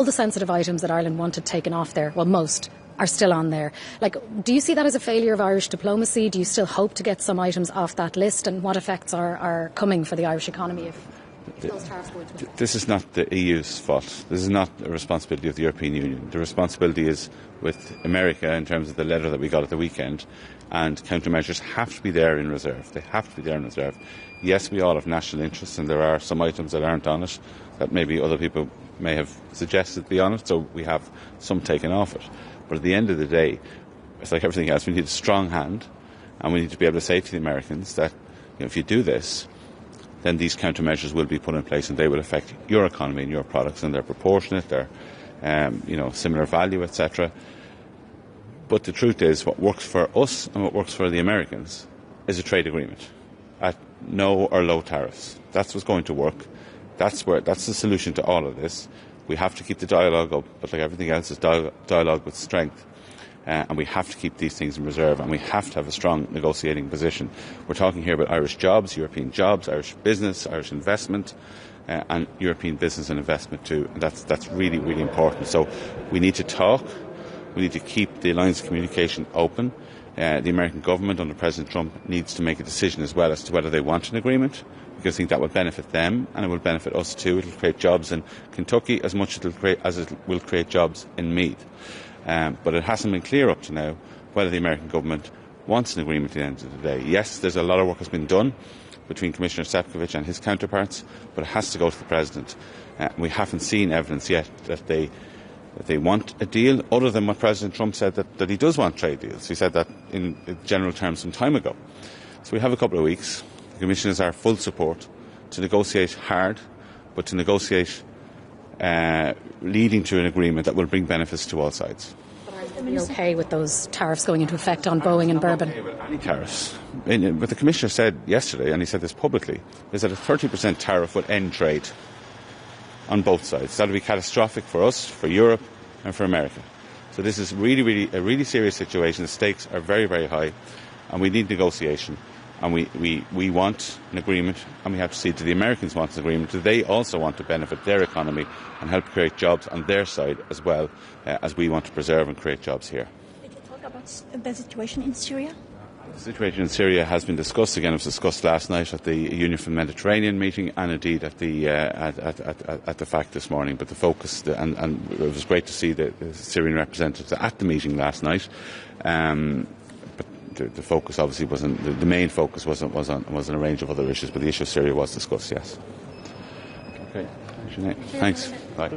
all the sensitive items that Ireland wanted taken off there, well, most are still on there. Like, do you see that as a failure of Irish diplomacy? Do you still hope to get some items off that list? And what effects are coming for the Irish economy if those tariffs go into effect? This is not the EU's fault. This is not a responsibility of the European Union. The responsibility is with America in terms of the letter that we got at the weekend, and countermeasures have to be there in reserve. They have to be there in reserve. Yes, we all have national interests, and there are some items that aren't on it that maybe other people may have suggested be on it, so we have some taken off it. But at the end of the day, it's like everything else, we need a strong hand, and we need to be able to say to the Americans that, if you do this, then these countermeasures will be put in place and they will affect your economy and your products, and they're proportionate, they're similar value, etc. But the truth is, what works for us and what works for the Americans is a trade agreement at no or low tariffs. That's what's going to work. That's the solution to all of this. We have to keep the dialogue up, but like everything else, is dialogue with strength. And we have to keep these things in reserve, and we have to have a strong negotiating position. We're talking here about Irish jobs, European jobs, Irish business, Irish investment, and European business and investment too. And that's really, really important. So we need to talk. We need to keep the lines of communication open. The American government under President Trump needs to make a decision as well as to whether they want an agreement, because I think that will benefit them and it will benefit us too. It will create jobs in Kentucky as much as it will create jobs in Meath. But it hasn't been clear up to now whether the American government wants an agreement at the end of the day. Yes, there's a lot of work has been done between Commissioner Sefcovic and his counterparts, but it has to go to the President. We haven't seen evidence yet that they want a deal, other than what President Trump said, that he does want trade deals. He said that in general terms some time ago. So we have a couple of weeks. The Commission is our full support to negotiate hard, but to negotiate leading to an agreement that will bring benefits to all sides. Are you okay with those tariffs going into effect on Boeing and Bourbon? Okay with any tariffs. What the Commissioner said yesterday, and he said this publicly, is that a 30% tariff would end trade on both sides. That would be catastrophic for us, for Europe, and for America. So this is really a really serious situation. The stakes are very, very high, and we need negotiation. And we want an agreement, and we have to see, do the Americans want an agreement? Do they also want to benefit their economy and help create jobs on their side as well, as we want to preserve and create jobs here? Did you talk about the situation in Syria? The situation in Syria has been discussed again. It was discussed last night at the Union for the Mediterranean meeting, and indeed at the FAC this morning. But the focus, and it was great to see the Syrian representatives at the meeting last night. The focus obviously wasn't. The main focus was on a range of other issues, but the issue of Syria was discussed. Yes. Okay. Thanks. Bye.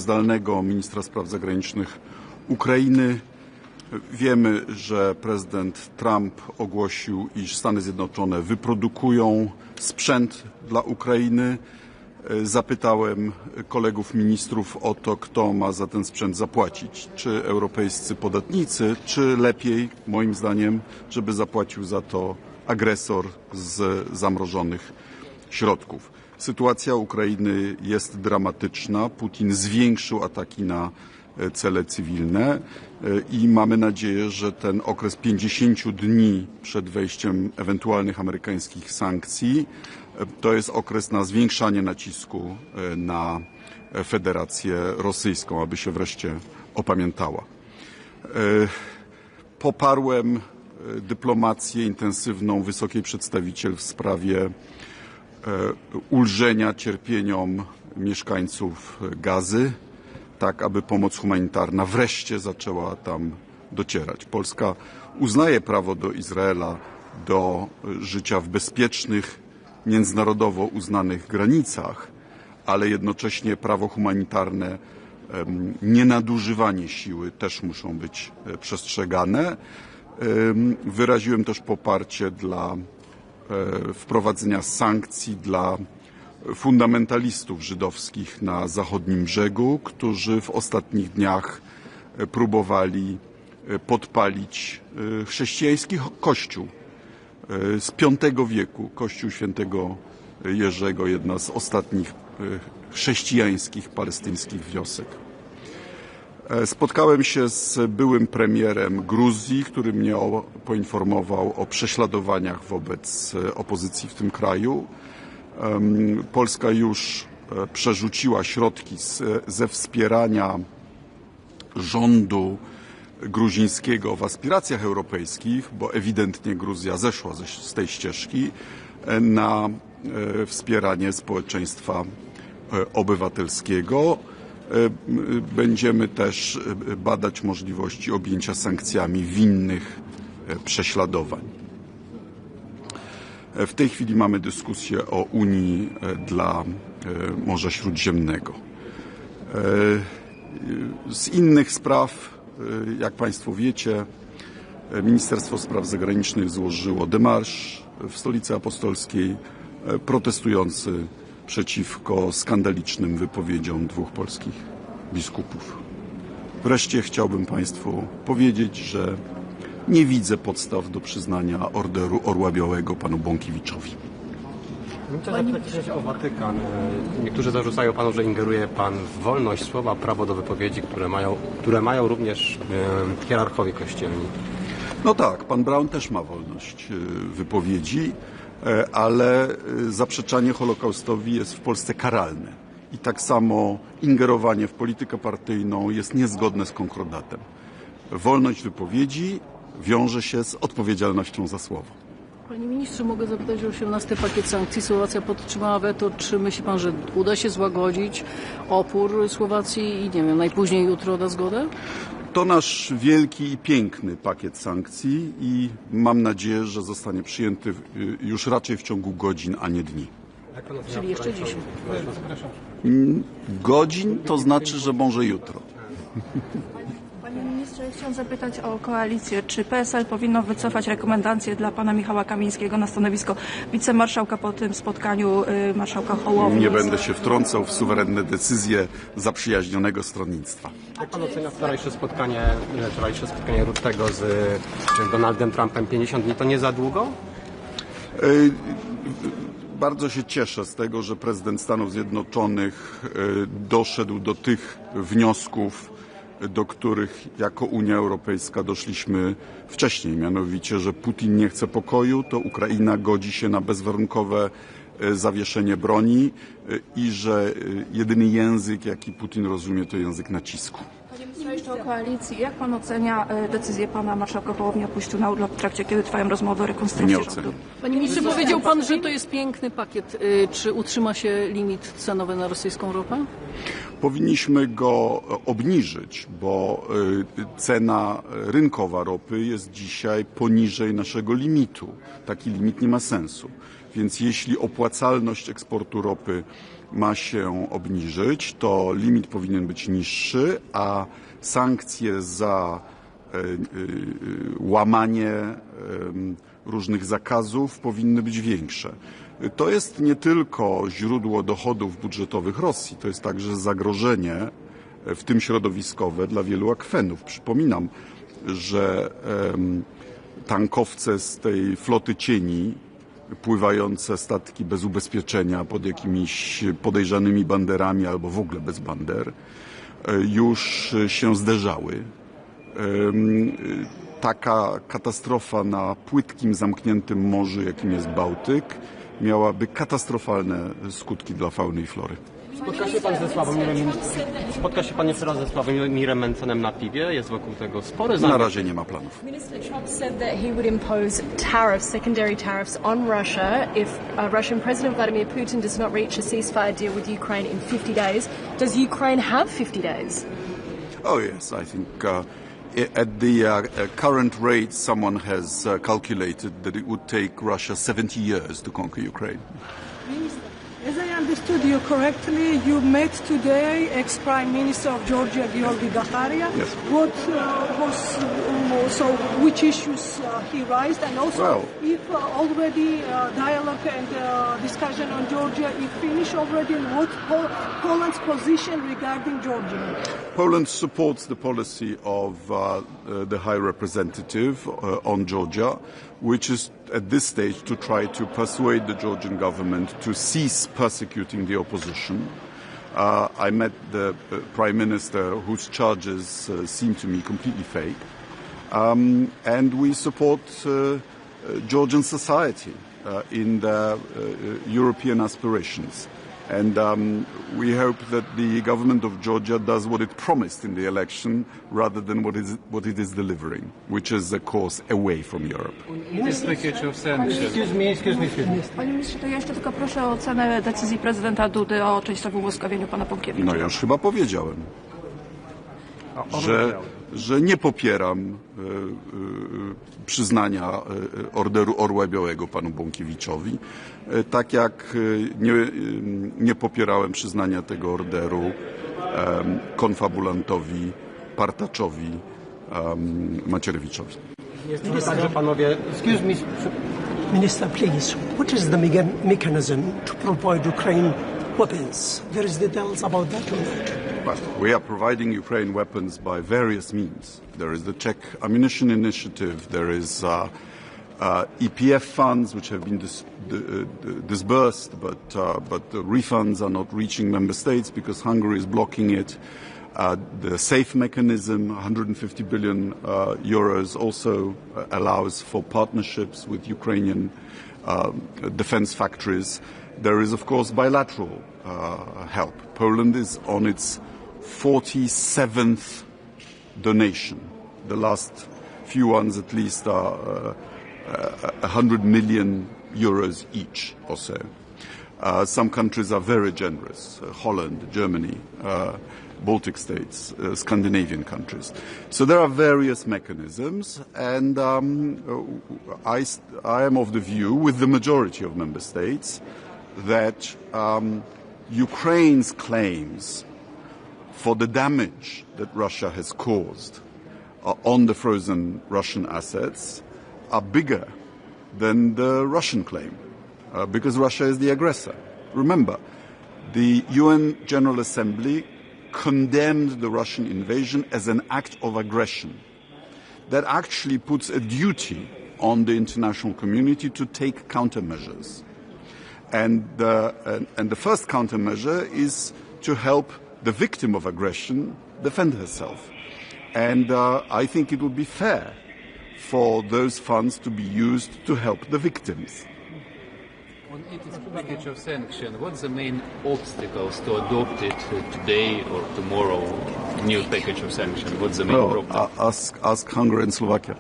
zdalnego ministra spraw zagranicznych Ukrainy. Wiemy, że prezydent Trump ogłosił, iż Stany Zjednoczone wyprodukują sprzęt dla Ukrainy. Zapytałem kolegów ministrów o to, kto ma za ten sprzęt zapłacić. Czy europejscy podatnicy, czy lepiej, moim zdaniem, żeby zapłacił za to agresor z zamrożonych środków. Sytuacja Ukrainy jest dramatyczna. Putin zwiększył ataki na cele cywilne i mamy nadzieję, że ten okres 50 dni przed wejściem ewentualnych amerykańskich sankcji to jest okres na zwiększanie nacisku na Federację Rosyjską, aby się wreszcie opamiętała. Poparłem dyplomację intensywną wysokiej przedstawiciel w sprawie ulżenia cierpieniom mieszkańców Gazy, tak aby pomoc humanitarna wreszcie zaczęła tam docierać. Polska uznaje prawo do Izraela do życia w bezpiecznych, międzynarodowo uznanych granicach, ale jednocześnie prawo humanitarne, nienadużywanie siły też muszą być przestrzegane. Wyraziłem też poparcie dla wprowadzenia sankcji dla fundamentalistów żydowskich na zachodnim brzegu, którzy w ostatnich dniach próbowali podpalić chrześcijański kościół z V wieku, kościół świętego Jerzego, jedna z ostatnich chrześcijańskich palestyńskich wiosek. Spotkałem się z byłym premierem Gruzji, który mnie poinformował o prześladowaniach wobec opozycji w tym kraju. Polska już przerzuciła środki ze wspierania rządu gruzińskiego w aspiracjach europejskich, bo ewidentnie Gruzja zeszła z tej ścieżki, na wspieranie społeczeństwa obywatelskiego. Będziemy też badać możliwości objęcia sankcjami winnych prześladowań. W tej chwili mamy dyskusję o Unii dla Morza Śródziemnego. Z innych spraw, jak Państwo wiecie, Ministerstwo Spraw Zagranicznych złożyło demarsz w Stolicy Apostolskiej protestujący przeciwko skandalicznym wypowiedziom dwóch polskich biskupów. Wreszcie chciałbym Państwu powiedzieć, że nie widzę podstaw do przyznania Orderu Orła Białego panu Bąkiewiczowi. Chciałem zapytać o Watykan. Niektórzy zarzucają panu, że ingeruje pan w wolność słowa, prawo do wypowiedzi, które mają również hierarchowie kościelni. No tak, pan Braun też ma wolność wypowiedzi, ale zaprzeczanie Holokaustowi jest w Polsce karalne. I tak samo ingerowanie w politykę partyjną jest niezgodne z konkordatem. Wolność wypowiedzi wiąże się z odpowiedzialnością za słowo. Panie ministrze, mogę zapytać o 18 pakiet sankcji. Słowacja podtrzymała weto. Czy myśli pan, że uda się złagodzić opór Słowacji i nie wiem, najpóźniej jutro da zgodę? To nasz wielki i piękny pakiet sankcji i mam nadzieję, że zostanie przyjęty już raczej w ciągu godzin, a nie dni. Czyli jeszcze dziś. Godzin to znaczy, że może jutro. Panie ministrze, chciałam zapytać o koalicję. Czy PSL powinno wycofać rekomendacje dla pana Michała Kamińskiego na stanowisko wicemarszałka po tym spotkaniu marszałka Hołowni? Nie będę się wtrącał w suwerenne decyzje zaprzyjaźnionego stronnictwa. Jak pan ocenia wczorajsze spotkanie Ruttego z Donaldem Trumpem? 50 dni to nie za długo? Bardzo się cieszę z tego, że prezydent Stanów Zjednoczonych doszedł do tych wniosków, do których jako Unia Europejska doszliśmy wcześniej, mianowicie, że Putin nie chce pokoju, to Ukraina godzi się na bezwarunkowe zawieszenie broni i że jedyny język, jaki Putin rozumie, to język nacisku. Panie ministrze, jeszcze o koalicji. Jak pan ocenia decyzję pana marszałka Hołowni o pójściu na urlop w trakcie, kiedy trwają rozmowy o rekonstrukcji Nie rządu? oceniam. Panie ministrze, powiedział pan, że to jest piękny pakiet. Czy utrzyma się limit cenowy na rosyjską ropę? Powinniśmy go obniżyć, bo cena rynkowa ropy jest dzisiaj poniżej naszego limitu. Taki limit nie ma sensu. Więc jeśli opłacalność eksportu ropy ma się obniżyć, to limit powinien być niższy, a sankcje za łamanie różnych zakazów powinny być większe. To jest nie tylko źródło dochodów budżetowych Rosji, to jest także zagrożenie, w tym środowiskowe, dla wielu akwenów. Przypominam, że tankowce z tej floty cieni, pływające statki bez ubezpieczenia pod jakimiś podejrzanymi banderami albo w ogóle bez bander, już się zderzały. Taka katastrofa na płytkim, zamkniętym morzu, jakim jest Bałtyk, miałaby katastrofalne skutki dla fauny i flory. Spotka się pan jeszcze raz ze Sławomirem Mencenem na piwie? Jest wokół tego spory Na razie nie ma planów. Minister Trump said that he would impose tariffs, secondary tariffs on Russia if Russian President Vladimir Putin does not reach a ceasefire deal with Ukraine in 50 days. Does Ukraine have 50 days? Oh yes, I think at the current rate someone has calculated that it would take Russia 70 years to conquer Ukraine. As I understood you correctly, you met today ex-Prime Minister of Georgia, Georgi Gakharia. Yes. What which issues he raised, and also if already dialogue and discussion on Georgia is finished already, and what Poland's position regarding Georgia? Poland supports the policy of the High Representative on Georgia, which is at this stage to try to persuade the Georgian government to cease persecuting the opposition. I met the Prime Minister, whose charges seem to me completely fake, and we support Georgian society in their European aspirations. And we hope that the government of Georgia does what it promised in the election rather than what it is delivering, which is a course away from Europe. Excuse me. Panie ministrze, to ja jeszcze tylko proszę o ocenę decyzji prezydenta Dudy o częściowym łaskawieniu pana Bąkiewicza. No ja już chyba powiedziałem, że nie popieram przyznania Orderu Orła Białego panu Bąkiewiczowi, tak jak nie popierałem przyznania tego orderu konfabulantowi, partaczowi Macierewiczowi. Także panowie, excuse me. Minister, please, what is the mechanism to provide Ukraine weapons? There is details about that or not? But we are providing Ukraine weapons by various means. There is the Czech ammunition initiative. There is EPF funds which have been disbursed, but the refunds are not reaching member states because Hungary is blocking it. The SAFE mechanism, 150 billion euros, also allows for partnerships with Ukrainian defense factories. There is, of course, bilateral help. Poland is on its 47th donation. The last few ones, at least, are 100 million euros each or so. Some countries are very generous. Holland, Germany, Baltic states, Scandinavian countries. So there are various mechanisms, and I am of the view, with the majority of member states, that Ukraine's claims for the damage that Russia has caused on the frozen Russian assets are bigger than the Russian claim, because Russia is the aggressor. Remember, the UN General Assembly condemned the Russian invasion as an act of aggression. That actually puts a duty on the international community to take countermeasures. And the first countermeasure is to help the victim of aggression defend herself. And I think it would be fair for those funds to be used to help the victims. On its package of sanctions, what's the main obstacles to adopt it today or tomorrow? New package of sanctions. What's the main problem? Ask Hungary and Slovakia.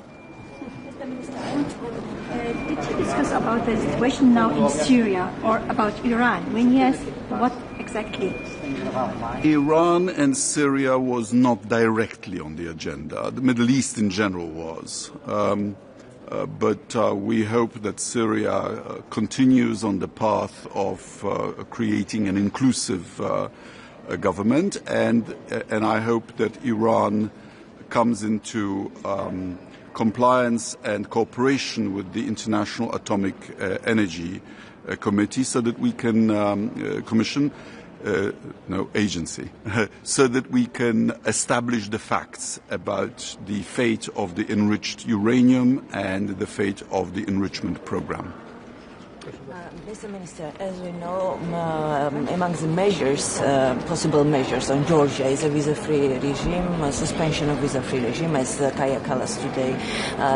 Did you discuss about the situation now in Syria or about Iran? When yes, what exactly? Iran and Syria was not directly on the agenda. The Middle East in general was. But we hope that Syria continues on the path of creating an inclusive government, and I hope that Iran comes into compliance and cooperation with the International Atomic Energy Committee, so that we can agency, so that we can establish the facts about the fate of the enriched uranium and the fate of the enrichment program. Mr. Minister, as we know, among the measures, possible measures on Georgia is a visa-free regime, a suspension of visa-free regime, as Kaja Kallas today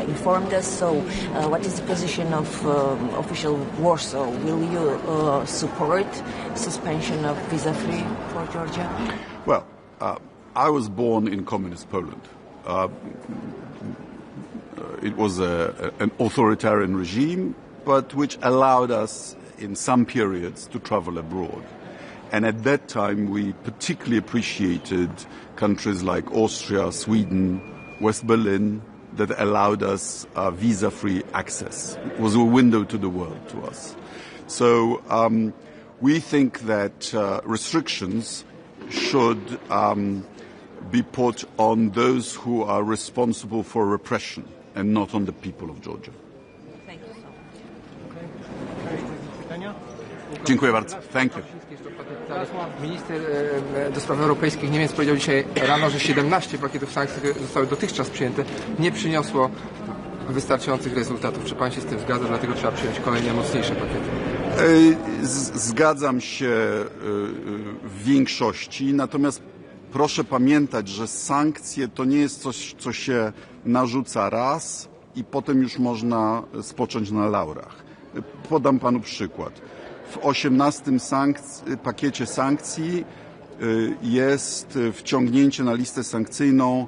informed us. So what is the position of official Warsaw? Will you support suspension of visa-free for Georgia? Well, I was born in communist Poland. It was an authoritarian regime, but which allowed us in some periods to travel abroad. And at that time, we particularly appreciated countries like Austria, Sweden, West Berlin, that allowed us visa-free access. It was a window to the world to us. So we think that restrictions should be put on those who are responsible for repression and not on the people of Georgia. Dziękuję bardzo. Thank you. Minister do spraw europejskich Niemiec powiedział dzisiaj rano, że 17 pakietów sankcji, które zostały dotychczas przyjęte, nie przyniosło wystarczających rezultatów. Czy pan się z tym zgadza? Dlatego trzeba przyjąć kolejne mocniejsze pakiety. Zgadzam się w większości, natomiast proszę pamiętać, że sankcje to nie jest coś, co się narzuca raz i potem już można spocząć na laurach. Podam panu przykład. W 18 pakiecie sankcji jest wciągnięcie na listę sankcyjną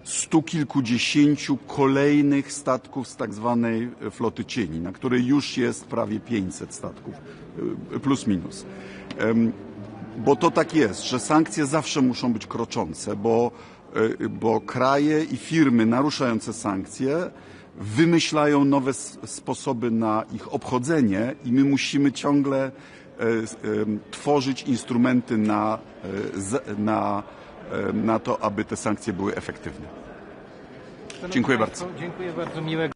100 kilkudziesięciu kolejnych statków z tak zwanej floty cieni, na której już jest prawie 500 statków, plus minus. Bo to tak jest, że sankcje zawsze muszą być kroczące, bo kraje i firmy naruszające sankcje wymyślają nowe sposoby na ich obchodzenie i my musimy ciągle tworzyć instrumenty na to, aby te sankcje były efektywne. Dziękuję bardzo. Dziękuję bardzo, miłego.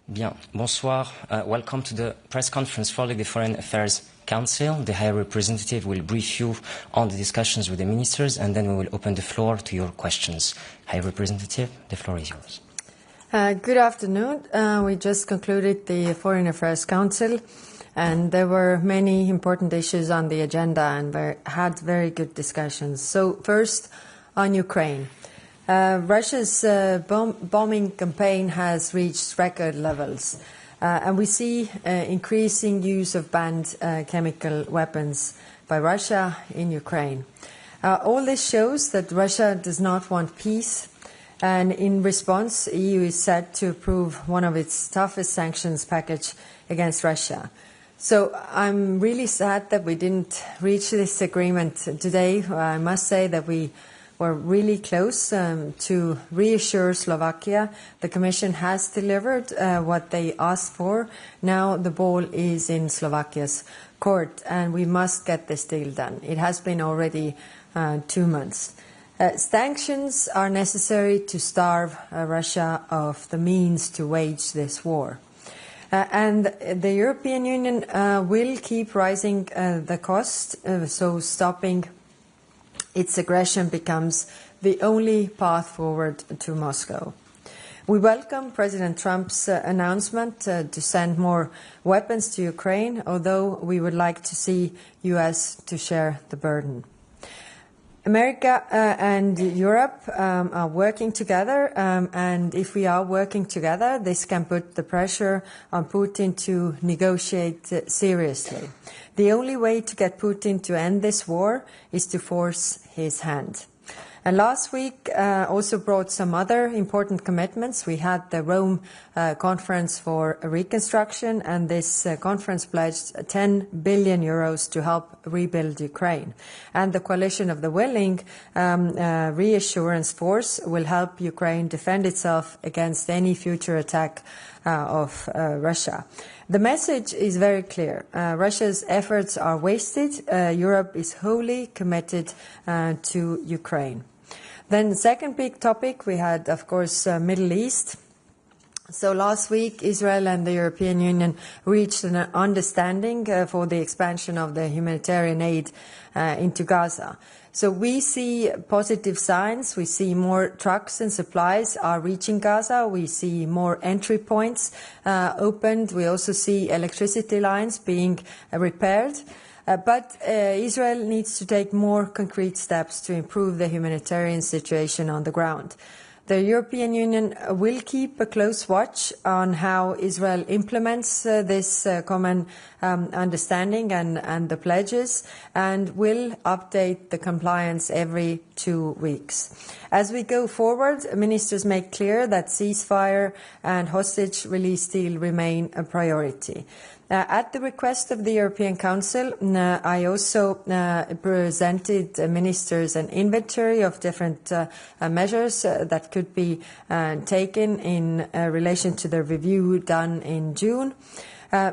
Bien, bonsoir. Welcome to the press conference following the Foreign Affairs Council. The High Representative will brief you on the discussions with the ministers, and then we will open the floor to your questions. High Representative, the floor is yours. Good afternoon. We just concluded the Foreign Affairs Council, and there were many important issues on the agenda, and we had very good discussions. So first, on Ukraine. Russia's bombing campaign has reached record levels, and we see increasing use of banned chemical weapons by Russia in Ukraine. All this shows that Russia does not want peace, and in response, the EU is set to approve one of its toughest sanctions package against Russia. So I'm really sad that we didn't reach this agreement today. I must say that we were really close to reassure Slovakia. The Commission has delivered what they asked for. Now the ball is in Slovakia's court, and we must get this deal done. It has been already 2 months. Sanctions are necessary to starve Russia of the means to wage this war. And the European Union will keep raising the cost, so stopping its aggression becomes the only path forward to Moscow. We welcome President Trump's announcement to send more weapons to Ukraine, although we would like to see US to share the burden. America and Europe are working together, and if we are working together, this can put the pressure on Putin to negotiate seriously. The only way to get Putin to end this war is to force his hand. And last week also brought some other important commitments. We had the Rome conference for reconstruction, and this conference pledged 10 billion euros to help rebuild Ukraine. And the Coalition of the Willing reassurance force will help Ukraine defend itself against any future attack of Russia. The message is very clear. Russia's efforts are wasted. Europe is wholly committed to Ukraine. Then the second big topic we had, of course, Middle East. So last week, Israel and the European Union reached an understanding for the expansion of the humanitarian aid into Gaza. So we see positive signs. We see more trucks and supplies are reaching Gaza. We see more entry points opened. We also see electricity lines being repaired. But Israel needs to take more concrete steps to improve the humanitarian situation on the ground. The European Union will keep a close watch on how Israel implements this common understanding and the pledges, and will update the compliance every 2 weeks. As we go forward, ministers make clear that ceasefire and hostage release deal remain a priority. At the request of the European Council, I also presented ministers an inventory of different measures that could be taken in relation to the review done in June.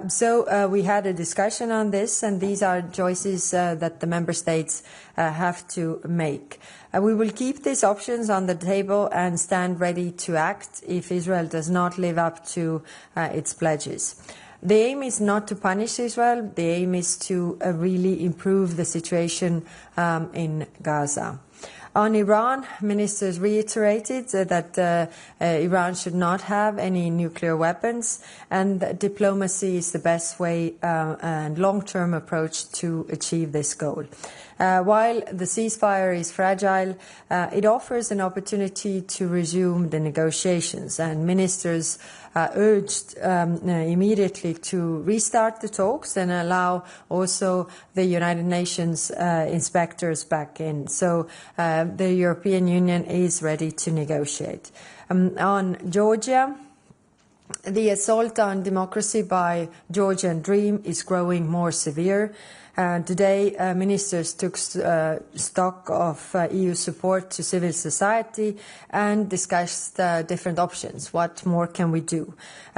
So we had a discussion on this, and these are choices that the member states have to make. We will keep these options on the table and stand ready to act if Israel does not live up to its pledges. The aim is not to punish Israel. The aim is to really improve the situation in Gaza. On Iran, ministers reiterated that Iran should not have any nuclear weapons, and diplomacy is the best way and long-term approach to achieve this goal. While the ceasefire is fragile, it offers an opportunity to resume the negotiations, and ministers urged immediately to restart the talks and allow also the United Nations inspectors back in. So the European Union is ready to negotiate. On Georgia, the assault on democracy by Georgian Dream is growing more severe. Today, ministers took stock of EU support to civil society and discussed different options. What more can we do?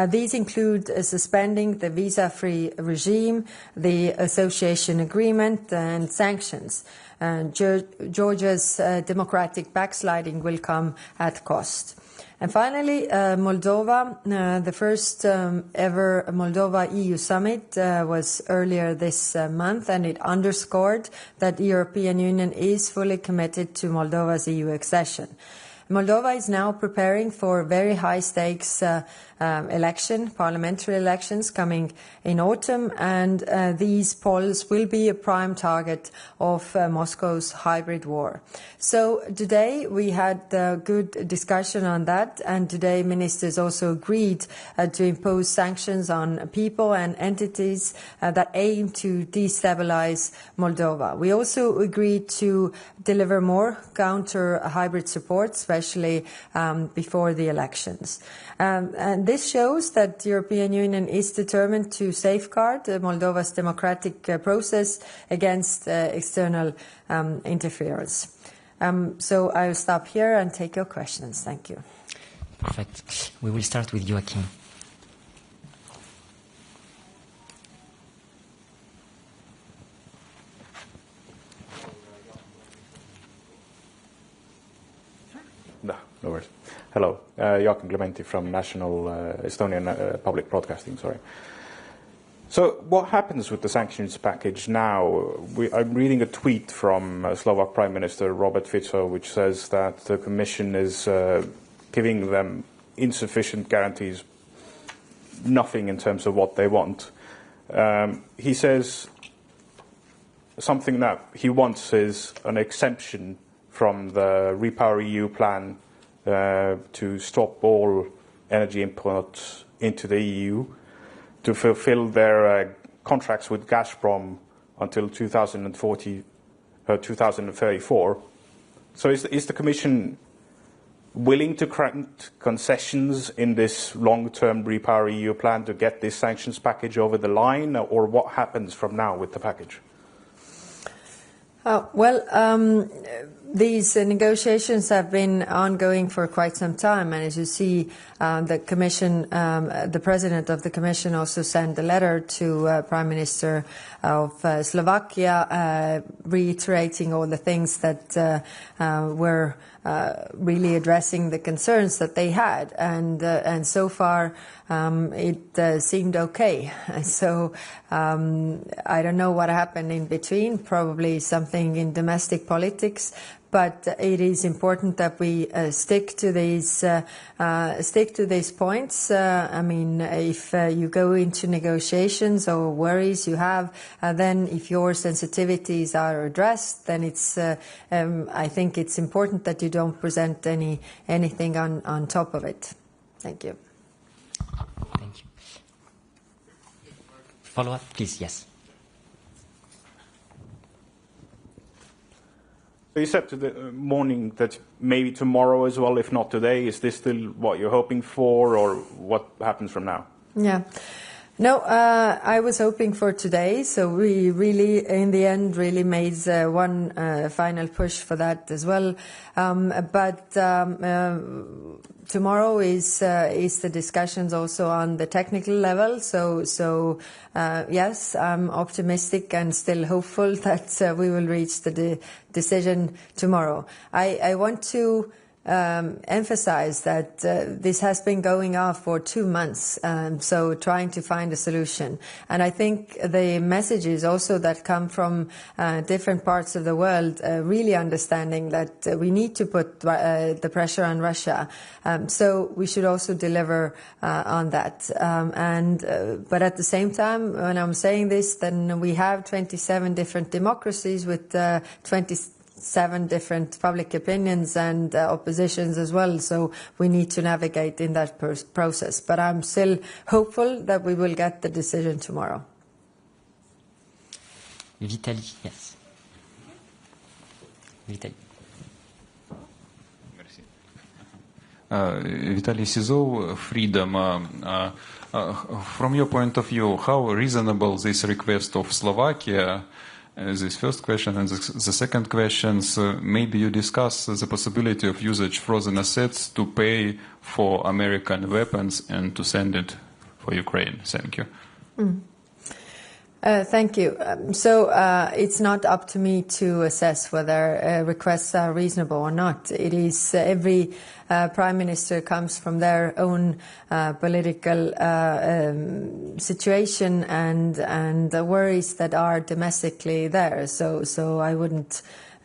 These include suspending the visa-free regime, the association agreement, and sanctions. Georgia's democratic backsliding will come at cost. And finally, Moldova. The first ever Moldova-EU summit was earlier this month, and it underscored that the European Union is fully committed to Moldova's EU accession. Moldova is now preparing for very high-stakes parliamentary elections coming in autumn, and these polls will be a prime target of Moscow's hybrid war. So today we had a good discussion on that, and today ministers also agreed to impose sanctions on people and entities that aim to destabilize Moldova. We also agreed to deliver more counter-hybrid support, especially before the elections. And this shows that the European Union is determined to safeguard Moldova's democratic process against external interference. So I will stop here and take your questions. Thank you. Perfect. We will start with Joachim. No worries. Hello, Joachim Clementi from National Estonian Public Broadcasting. Sorry. So, what happens with the sanctions package now? I'm reading a tweet from Slovak Prime Minister Robert Fico, which says that the Commission is giving them insufficient guarantees, nothing in terms of what they want. He says something that he wants is an exemption from the REPowerEU plan to stop all energy imports into the EU, to fulfill their contracts with Gazprom until 2034. So is the Commission willing to grant concessions in this long-term REPowerEU plan to get this sanctions package over the line, or what happens from now with the package? These negotiations have been ongoing for quite some time, and as you see, the Commission, the President of the Commission also sent a letter to Prime Minister of Slovakia, reiterating all the things that were really addressing the concerns that they had, and so far it seemed okay. So I don't know what happened in between. Probably something in domestic politics. But it is important that we stick to these points. I mean, if you go into negotiations or worries you have, then if your sensitivities are addressed, then it's. I think it's important that you don't present anything on top of it. Thank you. Thank you. Follow up, please. Yes. So you said to the morning that maybe tomorrow as well, if not today. Is this still what you're hoping for, or what happens from now? Yeah. No, I was hoping for today, so we really, in the end, really made one final push for that as well. But tomorrow is the discussions also on the technical level. So yes, I'm optimistic and still hopeful that we will reach the decision tomorrow. I want to emphasize that this has been going on for 2 months, so trying to find a solution. And I think the messages also that come from different parts of the world really understanding that we need to put the pressure on Russia. So we should also deliver on that. But at the same time, when I'm saying this, then we have 27 different democracies with 27 different public opinions and oppositions as well, so we need to navigate in that process. But I'm still hopeful that we will get the decision tomorrow. Vitaly, yes. Vitaly. Vitaly Sizov, Freedom. From your point of view, how reasonable this request of Slovakia? This first question, and the second question, maybe you discuss the possibility of usage frozen assets to pay for American weapons and to send it for Ukraine. Thank you. Thank you. So it's not up to me to assess whether requests are reasonable or not. It is every prime minister comes from their own political situation and the worries that are domestically there. So I wouldn't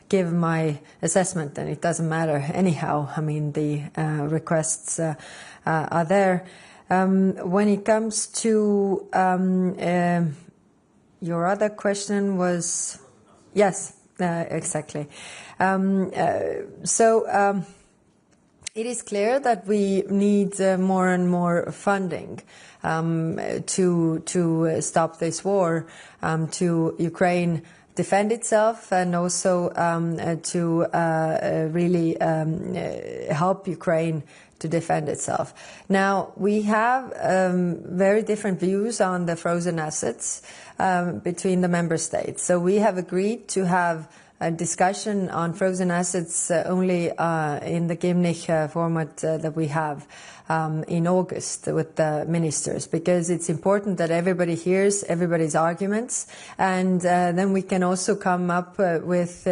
give my assessment, and it doesn't matter anyhow. I mean, the requests are there. When it comes to your other question was, yes, exactly. So it is clear that we need more and more funding to stop this war, to Ukraine defend itself, and also to really help Ukraine to defend itself. Now, we have very different views on the frozen assets between the member states. So we have agreed to have a discussion on frozen assets only in the Gymnich format that we have in August with the ministers, because it's important that everybody hears everybody's arguments, and then we can also come up with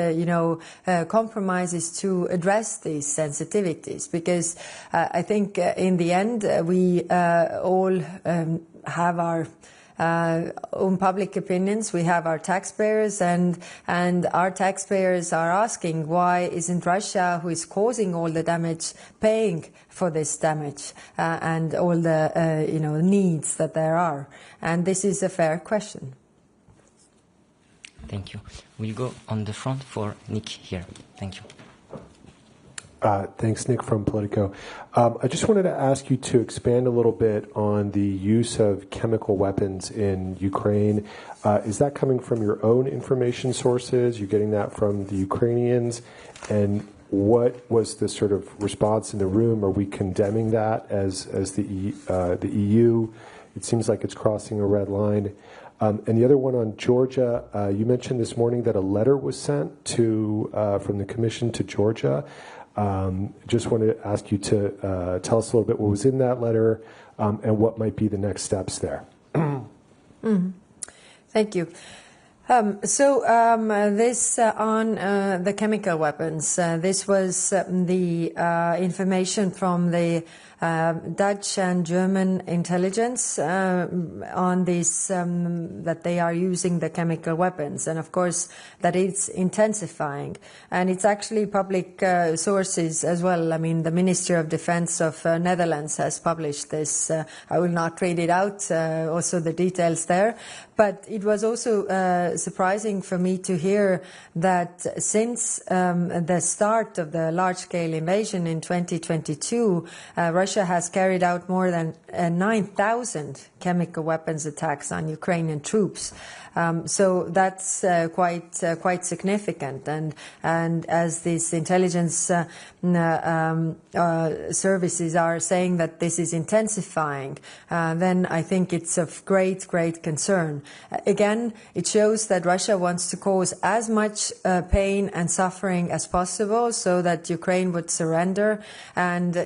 compromises to address these sensitivities, because I think in the end we all have our own public opinions. We have our taxpayers, and our taxpayers are asking, why isn't Russia, who is causing all the damage, paying for this damage and all the needs that there are? And this is a fair question. Thank you. We'll go on the front for Nick here. Thank you. Thanks, Nick from Politico. I just wanted to ask you to expand a little bit on the use of chemical weapons in Ukraine. Is that coming from your own information sources? You're getting that from the Ukrainians? And what was the sort of response in the room? Are we condemning that as the EU? It seems like it's crossing a red line. And the other one on Georgia, you mentioned this morning that a letter was sent from the Commission to Georgia. Just wanted to ask you to tell us a little bit what was in that letter and what might be the next steps there. Thank you. So this on the chemical weapons. This was the information from the Dutch and German intelligence on this, that they are using the chemical weapons, and of course that it's intensifying, and it's actually public sources as well. I mean, the Ministry of Defense of Netherlands has published this. I will not read it out, also the details there, but it was also surprising for me to hear that since the start of the large-scale invasion in 2022, Russia has carried out more than 9,000 chemical weapons attacks on Ukrainian troops. So that's quite significant, and as these intelligence services are saying that this is intensifying, then I think it's of great concern. Again, it shows that Russia wants to cause as much pain and suffering as possible so that Ukraine would surrender, and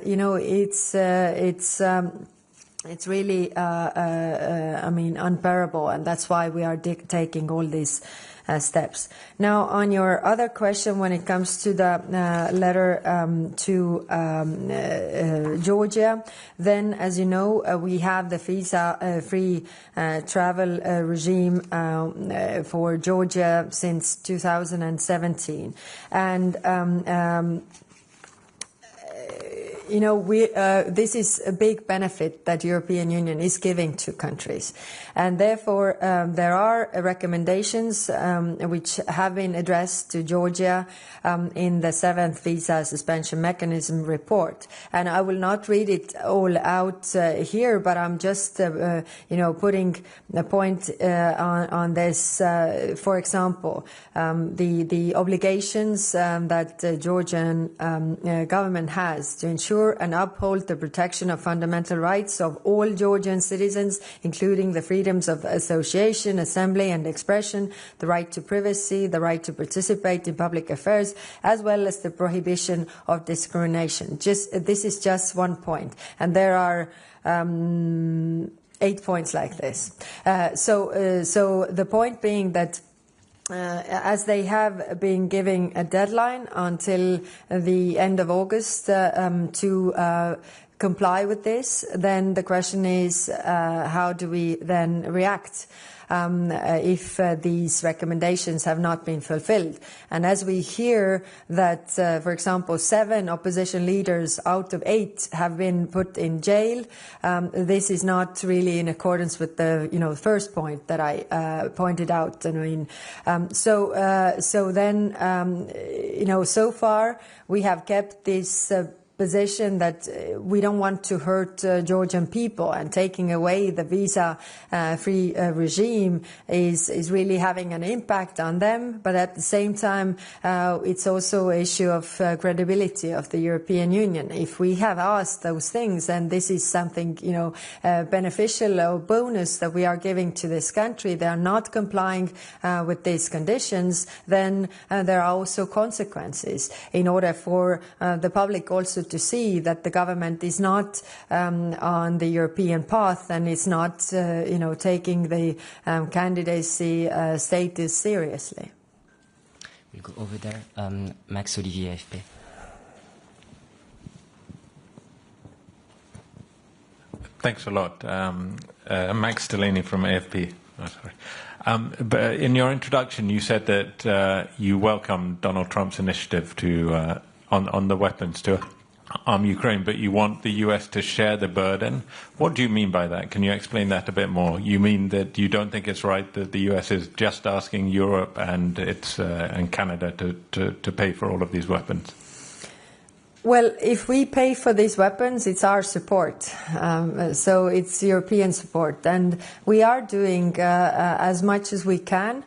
it's really, unbearable, and that's why we are taking all these steps. Now, on your other question, when it comes to the letter to Georgia, then, as you know, we have the visa-free travel regime for Georgia since 2017, and this is a big benefit that European Union is giving to countries, and therefore there are recommendations which have been addressed to Georgia in the 7th Visa Suspension Mechanism report. And I will not read it all out here, but I'm just putting a point on this. For example, the obligations that the Georgian government has to ensure ensure and uphold the protection of fundamental rights of all Georgian citizens, including the freedoms of association, assembly and expression, the right to privacy, the right to participate in public affairs, as well as the prohibition of discrimination. This is just one point, and there are 8 points like this. So the point being that as they have been giving a deadline until the end of August to comply with this, then the question is how do we then react if these recommendations have not been fulfilled. And as we hear that, for example, 7 opposition leaders out of 8 have been put in jail, this is not really in accordance with the first point that I pointed out. I mean, so far we have kept this position that we don't want to hurt Georgian people, and taking away the visa-free regime is really having an impact on them. But at the same time, it's also an issue of credibility of the European Union. If we have asked those things, and this is something beneficial or bonus that we are giving to this country, they are not complying with these conditions, then there are also consequences in order for the public also to see that the government is not on the European path and is not, taking the candidacy status seriously. We'll go over there. Max Olivier, AFP. Thanks a lot. Max Delaney from AFP. Oh, sorry. But in your introduction, you said that you welcome Donald Trump's initiative to on the weapons to arm Ukraine, but you want the US to share the burden. What do you mean by that? Can you explain that a bit more? You mean that you don't think it's right that the US is just asking Europe and and Canada to pay for all of these weapons? Well, if we pay for these weapons, it's our support. So it's European support. And we are doing as much as we can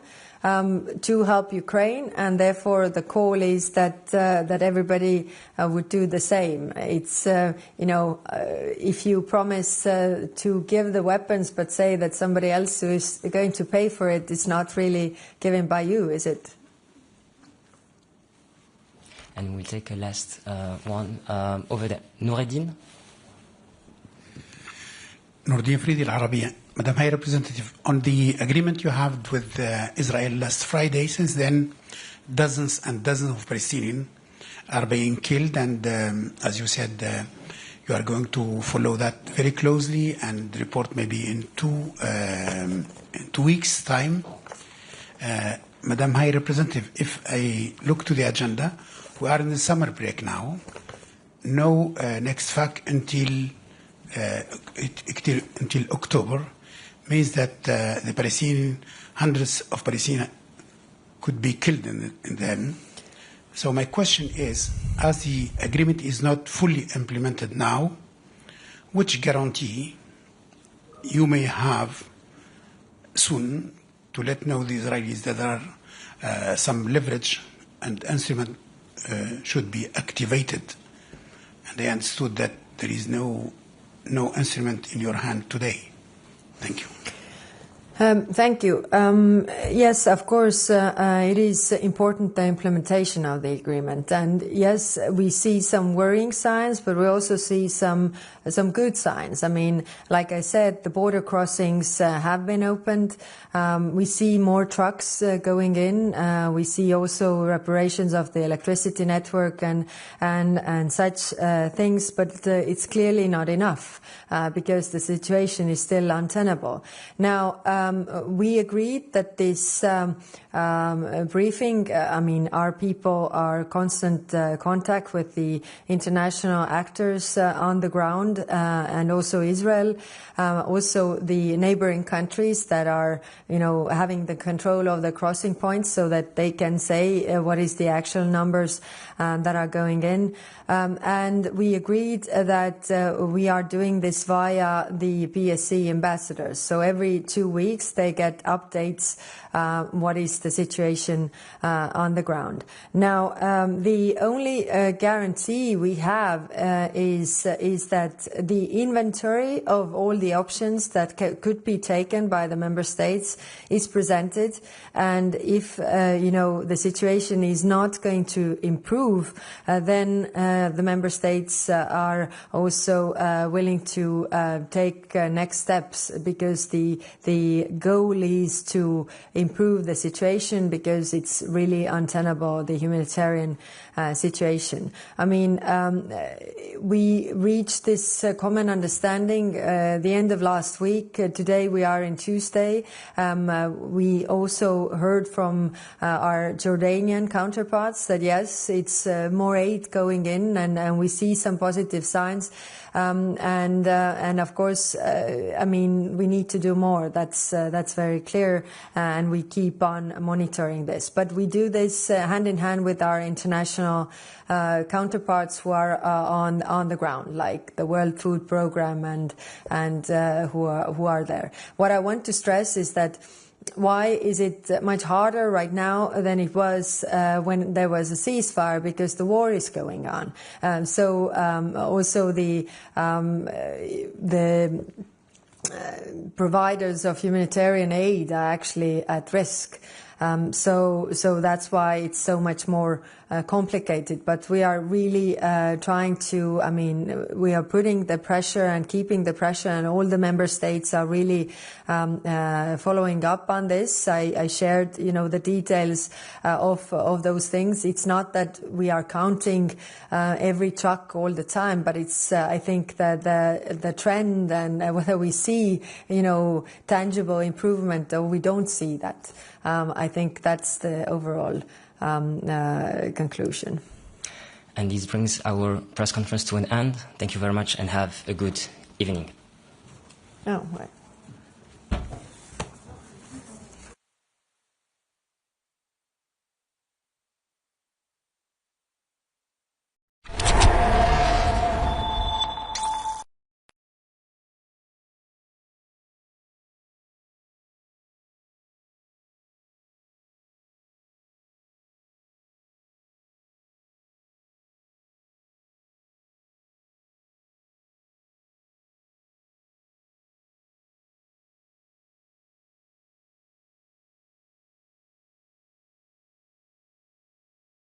to help Ukraine, and therefore the call is that everybody would do the same. It's if you promise to give the weapons but say that somebody else who is going to pay for it, it's not really given by you, is it? And we'll take a last one over there. Noureddin. Nordin Fridi, العربية. Madam High Representative, on the agreement you had with Israel last Friday, since then dozens and dozens of Palestinians are being killed, and as you said, you are going to follow that very closely and report maybe in 2 weeks' time. Madam High Representative, if I look to the agenda, we are in the summer break now. No next FAC until October, means that the Palestinian, hundreds of Palestinians could be killed in them. So my question is, as the agreement is not fully implemented now, which guarantee you may have soon to let know the Israelis that there are some leverage and instrument should be activated? And I understood that there is no instrument in your hand today. Thank you. Thank you. Yes, of course, it is important, the implementation of the agreement. And yes, we see some worrying signs, but we also see some good signs. I mean, like I said, the border crossings have been opened. We see more trucks going in. We see also reparations of the electricity network and such things, but it's clearly not enough because the situation is still untenable. Now, we agreed that this briefing, our people are constant contact with the international actors on the ground and also Israel, also the neighboring countries that are, having the control of the crossing points so that they can say what is the actual numbers that are going in. And we agreed that we are doing this via the PSC ambassadors. So every 2 weeks, weeks they get updates what is the situation on the ground. Now, the only guarantee we have is that the inventory of all the options that could be taken by the member states is presented, and if the situation is not going to improve, then the member states are also willing to take next steps, because the goal is to improve the situation, because it's really untenable, the humanitarian situation. I mean, we reached this common understanding the end of last week. Today we are in Tuesday. We also heard from our Jordanian counterparts that yes, it's more aid going in, and we see some positive signs. And of course, I mean, we need to do more. That's very clear, and we keep on monitoring this. But we do this hand in hand with our international counterparts who are on the ground, like the World Food Programme and who are there. What I want to stress is that why is it much harder right now than it was when there was a ceasefire? Because the war is going on. So also the providers of humanitarian aid are actually at risk. So that's why it's so much more complicated. But we are really trying to, I mean, we are putting the pressure and keeping the pressure, and all the member states are really following up on this. I shared, the details of those things. It's not that we are counting every truck all the time, but it's I think that the trend, and whether we see, tangible improvement or we don't see that. I think that's the overall conclusion. And this brings our press conference to an end. Thank you very much and have a good evening. Oh, right.